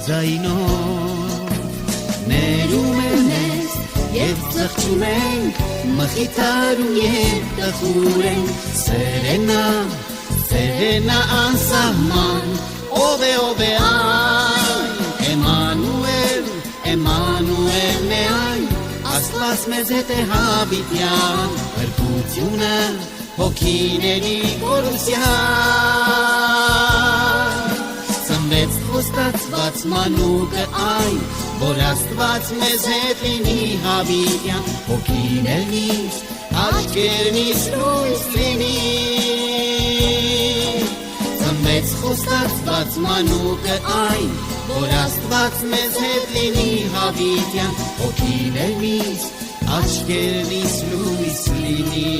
ձայնով ներում է մեզ և ծղճում ենք մխիթարում և տխուր ենք Սերենա անսահման ով է այն Էմանուելն է այն Աստված մեզ հետ է հավիտյան Փրկությունը հոգիների կորուսյան Ծնվեց խոստացված մանուկը այն Որ Աստված մեզ հետ լինի հավիտյան Հոգիներնից աչքերնից լույս լինի Ծնվեց խոստացված մանուկը այն Որ Աստված մեզ հետ լինի հավիտյան Հոգիներնից աչքերնից լույս լինի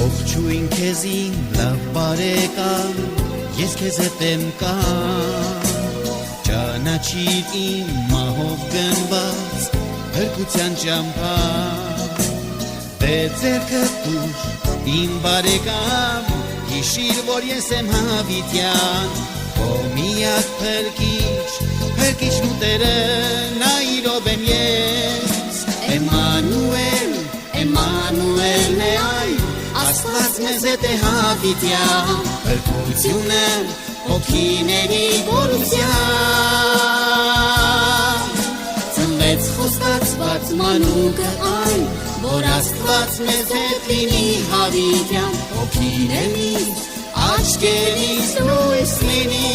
Ողջույն քեզին լավ բարեկամ Ես քեզ հետ եմ կամ Ճանաչիր իմ մահով գնված Փրկության ճամփա Դե ձեռքդ տուր իմ բարեկամ Հիշիր որ ես եմ հավիտյան Քո միակ փրկիչն ու Տերը Նա իրով եմ ես Էմանուելն է այն Աստված մեզ հետ է հավիտյան Փրկությունը հոգիների կորուսյան Ծնվեց խոստացված մանուկը այն Որ Աստված մեզ հետ լինի հավիտյան Հոգիներնից աչքերից լույս լինի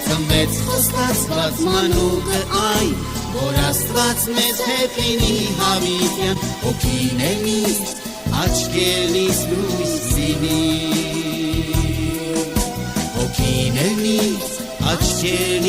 Ծնվեց խոստացված մանուկը այն Որ Աստված մեզ հետ լինի հավիտյան Հոգիներնից աչքերնից լույս լինի Հոգիներնից աչքերնից